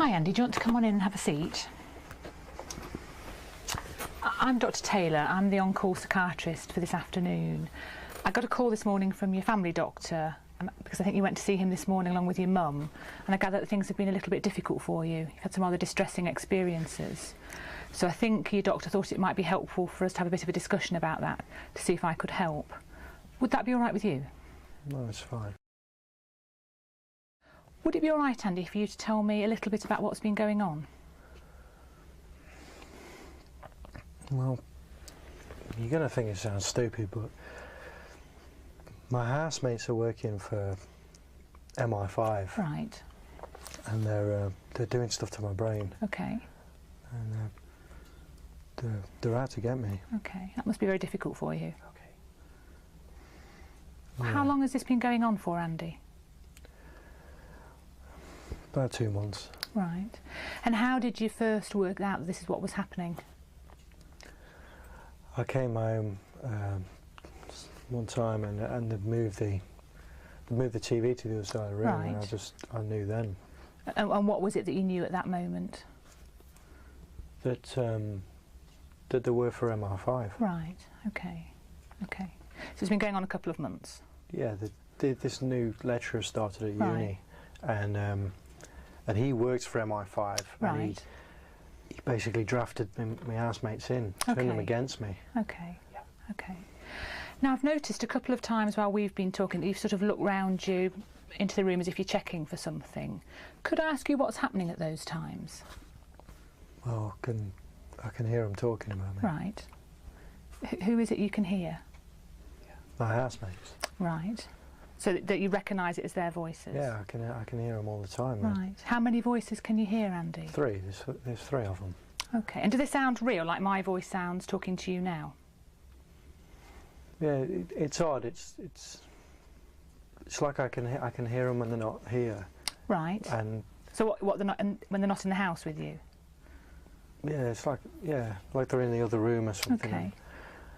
Hi Andy, do you want to come on in and have a seat? I'm Dr. Taylor, I'm the on-call psychiatrist for this afternoon. I got a call this morning from your family doctor because I think you went to see him this morning along with your mum, and I gather that things have been a little bit difficult for you. You've had some rather distressing experiences. So I think your doctor thought it might be helpful for us to have a bit of a discussion about that to see if I could help. Would that be all right with you? No, it's fine. Would it be all right, Andy, for you to tell me a little bit about what's been going on? Well, you're going to think it sounds stupid, but my housemates are working for MI5. Right. And they're doing stuff to my brain. Okay. And they're out to get me. Okay, that must be very difficult for you. Okay. Yeah. How long has this been going on for, Andy? About 2 months. Right. And how did you first work out that this is what was happening? I came home one time and they'd moved the TV to the other side of the room, right. And I knew then. And what was it that you knew at that moment? That they were for MI5. Right. Okay. Okay. So it's been going on a couple of months. Yeah. This new lecturer started at uni, right. And he works for MI5. Right. And he basically drafted my housemates in, turned them against me. Okay. Yeah. Okay. Now I've noticed a couple of times while we've been talking that you've sort of looked round you into the room as if you're checking for something. Could I ask you what's happening at those times? Well, I can hear them talking about me. Right. Who is it you can hear? My housemates. Right. So that you recognise it as their voices? Yeah, I can hear them all the time. Right. How many voices can you hear, Andy? 3. There's 3 of them. Okay. And do they sound real, like my voice sounds talking to you now? Yeah, it's odd. It's like I can hear them when they're not here. Right. And so what they're not when they're not in the house with you? Yeah, it's like they're in the other room or something. Okay.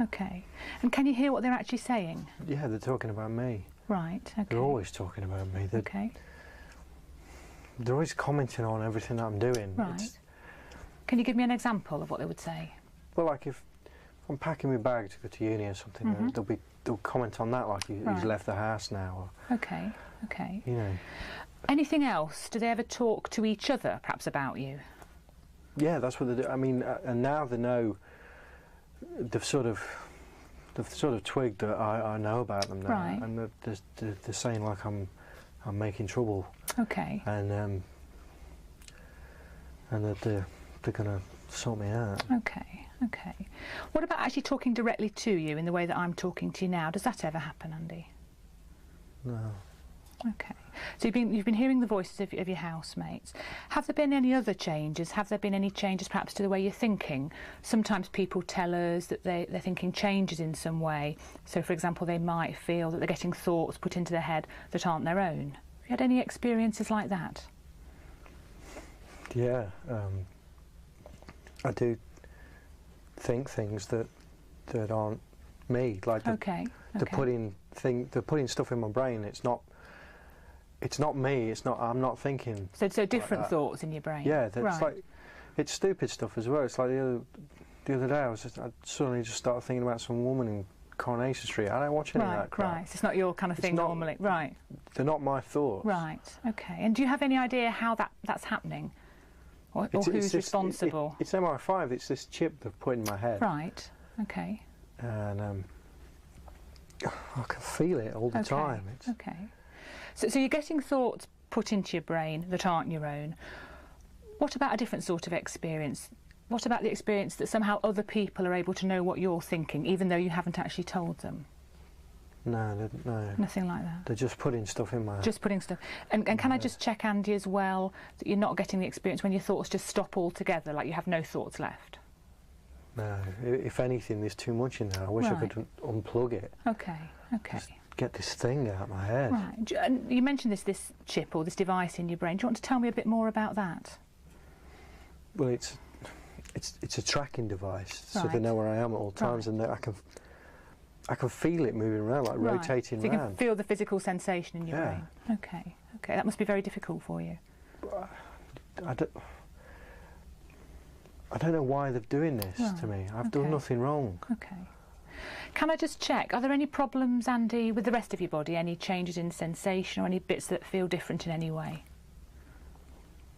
Okay. And can you hear what they're actually saying? Yeah, they're talking about me. Right. Okay. They're always talking about me. Okay. They're always commenting on everything that I'm doing. Right. Can you give me an example of what they would say? Well, like if I'm packing my bag to go to uni or something, they'll comment on that, like he's left the house now. Or, okay. Okay. You know. Anything else? Do they ever talk to each other, perhaps, about you? Yeah, that's what they do. I mean, and now they know. They've sort of twigged that I know about them now, right. And they're saying like I'm making trouble. Okay. And that they're going to sort me out. Okay. Okay. What about actually talking directly to you in the way that I'm talking to you now? Does that ever happen, Andy? No. Okay. So you've been hearing the voices of your housemates. Have there been any other changes? Have there been any changes perhaps to the way you're thinking? Sometimes people tell us that their thinking changes in some way. So, for example, they might feel that they're getting thoughts put into their head that aren't their own. Have you had any experiences like that? Yeah. I do think things that aren't me. Like they're putting stuff in my brain. It's not me. I'm not thinking. So different like thoughts in your brain. Yeah, right. Like it's stupid stuff as well. It's like the other day I suddenly just started thinking about some woman in Coronation Street. I don't watch any of that crap. Right. It's not your kind of thing normally. Right. They're not my thoughts. Right. Okay. And do you have any idea how that's happening, or who's responsible? It's MI5. It's this chip they've put in my head. Right. Okay. And I can feel it all the time. Okay. So you're getting thoughts put into your brain that aren't your own. What about a different sort of experience? What about the experience that somehow other people are able to know what you're thinking, even though you haven't actually told them? No. Nothing like that? They're just putting stuff in my head. Just putting stuff. And can I just check, Andy, as well, that you're not getting the experience when your thoughts just stop altogether, like you have no thoughts left? No. If anything, there's too much in there. I wish I could unplug it. Okay. Okay. Just get this thing out of my head. Right. And you mentioned this chip or this device in your brain. Do you want to tell me a bit more about that? Well, it's a tracking device, so they know where I am at all times, and I can feel it moving around, like rotating around. So you can feel the physical sensation in your brain. Okay. Okay. That must be very difficult for you. don't know why they're doing this to me. I've done nothing wrong. Okay. Can I just check, are there any problems, Andy, with the rest of your body? Any changes in sensation or any bits that feel different in any way?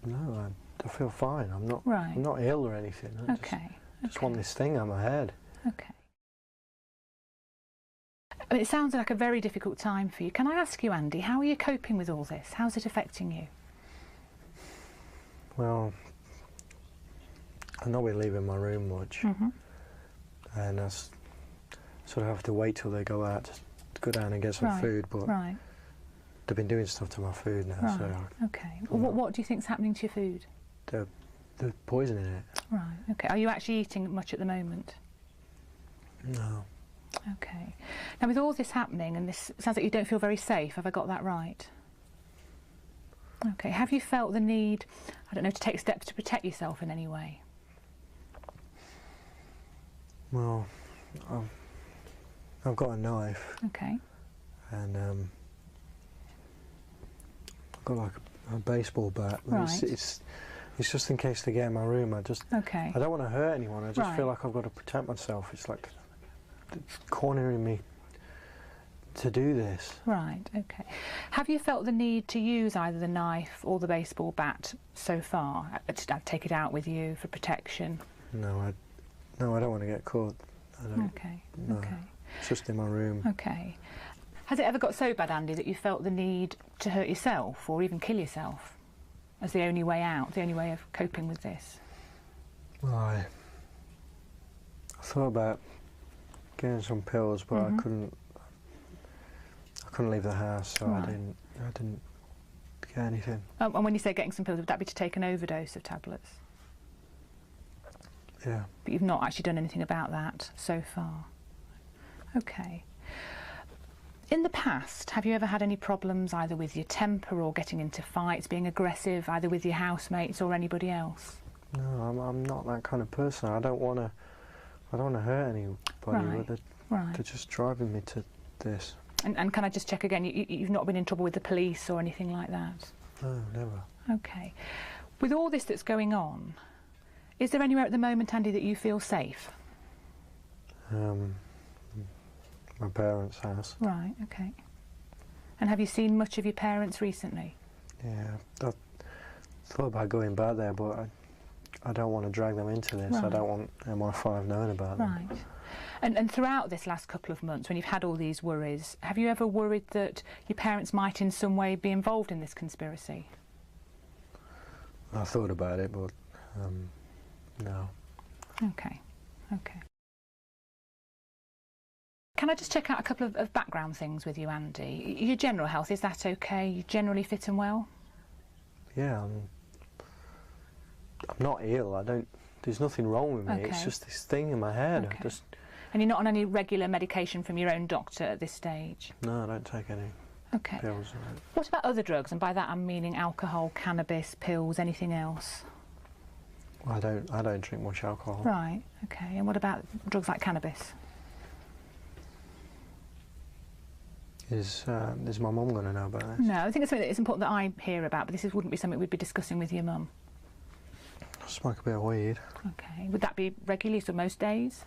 No, I feel fine. I'm not ill or anything. I just want this thing on my head. Okay. I mean, it sounds like a very difficult time for you. Can I ask you, Andy, how are you coping with all this? How's it affecting you? Well, I'm not really leaving my room much, and I sort of have to wait till they go out to go down and get some food. But they've been doing stuff to my food now. So okay. Well, what do you think's happening to your food? They're poisoning it. Right. Okay. Are you actually eating much at the moment? No. Okay. Now, with all this happening, and this sounds like you don't feel very safe. Have I got that right? Okay. Have you felt the need, I don't know, to take steps to protect yourself in any way? Well, I've got a knife. Okay. And I've got like a baseball bat. Right. It's just in case they get in my room. I don't want to hurt anyone. I just feel like I've got to protect myself. It's like it's cornering me to do this. Right. Okay. Have you felt the need to use either the knife or the baseball bat so far? To take it out with you for protection? No, I don't want to get caught. I don't. Okay. No. Okay. It's just in my room. Okay. Has it ever got so bad, Andy, that you felt the need to hurt yourself or even kill yourself as the only way out, the only way of coping with this? Well, I thought about getting some pills, but I couldn't leave the house, so I didn't get anything. And when you say getting some pills, would that be to take an overdose of tablets? Yeah. But you've not actually done anything about that so far? Okay. In the past, have you ever had any problems either with your temper or getting into fights, being aggressive, either with your housemates or anybody else? No, I'm not that kind of person. I don't want to hurt anybody. But they're just driving me to this. And can I just check again, you've not been in trouble with the police or anything like that? No, never. Okay. With all this that's going on, is there anywhere at the moment, Andy, that you feel safe? My parents' house. Right, okay. And have you seen much of your parents recently? Yeah, I thought about going back there, but I don't want to drag them into this. I don't want MI5 knowing about them. Right. And throughout this last couple of months, when you've had all these worries, have you ever worried that your parents might in some way be involved in this conspiracy? I thought about it, but no. Okay, okay. Can I just check out a couple of background things with you, Andy? Your general health, is that okay? You generally fit and well? Yeah, I'm not ill. There's nothing wrong with me. Okay. It's just this thing in my head. Okay. And you're not on any regular medication from your own doctor at this stage? No, I don't take any pills. What about other drugs? And by that I'm meaning alcohol, cannabis, pills, anything else? Well, I don't drink much alcohol. Right, okay. And what about drugs like cannabis? Is my mum going to know about this? No, I think it's something that it's important that I hear about, but this wouldn't be something we'd be discussing with your mum. I smoke a bit of weed. Okay. Would that be regularly, so most days?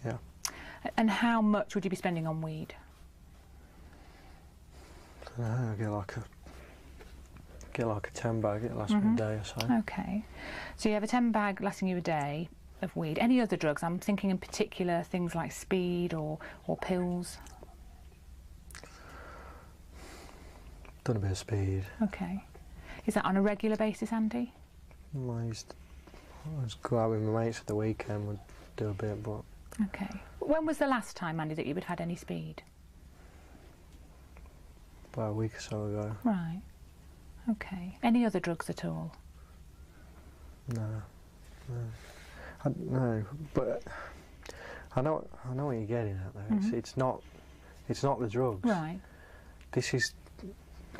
Yeah. And how much would you be spending on weed? I don't know, get like a 10 bag, it lasts me a day or so. Okay. So you have a 10 bag lasting you a day of weed. Any other drugs? I'm thinking in particular things like speed or pills. Done a bit of speed. Okay. Is that on a regular basis, Andy? Well, I used to go out with my mates at the weekend, would do a bit, but... Okay. When was the last time, Andy, that you would have had any speed? About a week or so ago. Right. Okay. Any other drugs at all? No. No, but I know what you're getting at though. It's not the drugs. Right.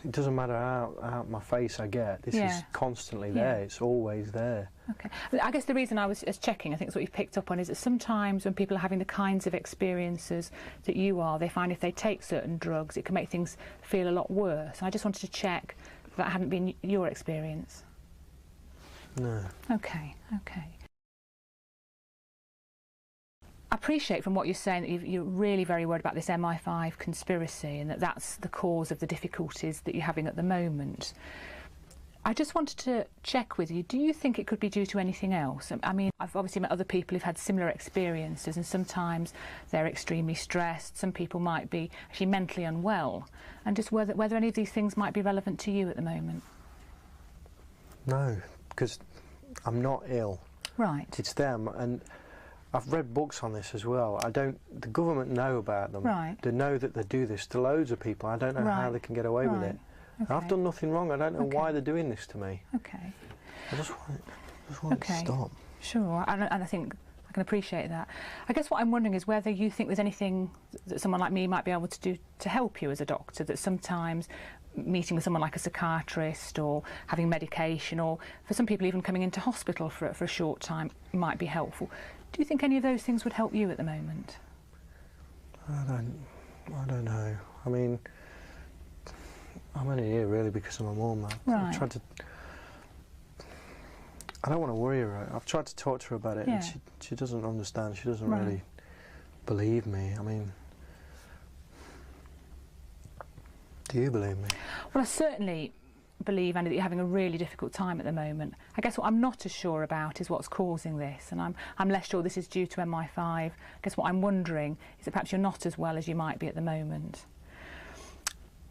It doesn't matter how my face I get. This is constantly there. It's always there. Okay. I guess the reason I was checking, I think it's what you've picked up on, is that sometimes when people are having the kinds of experiences that you are, they find if they take certain drugs, it can make things feel a lot worse. And I just wanted to check that hadn't been your experience? No. Okay, okay. I appreciate from what you're saying that you're really very worried about this MI5 conspiracy and that that's the cause of the difficulties that you're having at the moment. I just wanted to check with you, do you think it could be due to anything else? I mean, I've obviously met other people who've had similar experiences, and sometimes they're extremely stressed, some people might be actually mentally unwell, and just whether any of these things might be relevant to you at the moment. No, because I'm not ill. Right. It's them, and I've read books on this as well. The government know about them. Right. They know that they do this to loads of people. I don't know how they can get away with it. Okay. I've done nothing wrong. I don't know why they're doing this to me. Okay. I just want it to stop. Sure, and I think I can appreciate that. I guess what I'm wondering is whether you think there's anything that someone like me might be able to do to help you as a doctor, that sometimes meeting with someone like a psychiatrist or having medication, or for some people even coming into hospital for a short time might be helpful. Do you think any of those things would help you at the moment? I don't know. I mean, I'm only here really because of my mum. Right. I don't want to worry her. I've tried to talk to her about it, and she doesn't understand. She doesn't really believe me. I mean, do you believe me? Well, I certainly believe, Andy, that you're having a really difficult time at the moment. I guess what I'm not as sure about is what's causing this, and I'm less sure this is due to MI5. I guess what I'm wondering is that perhaps you're not as well as you might be at the moment.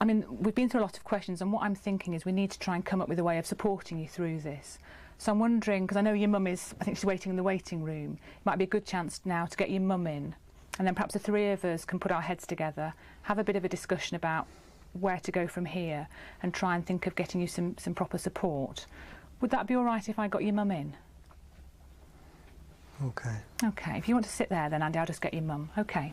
I mean, we've been through a lot of questions, and what I'm thinking is we need to try and come up with a way of supporting you through this. So I'm wondering, because I know your mum is, I think she's waiting in the waiting room, it might be a good chance now to get your mum in, and then perhaps the three of us can put our heads together, have a bit of a discussion about where to go from here, and try and think of getting you some proper support. Would that be all right if I got your mum in? Okay. Okay, if you want to sit there then, Andy, I'll just get your mum. Okay.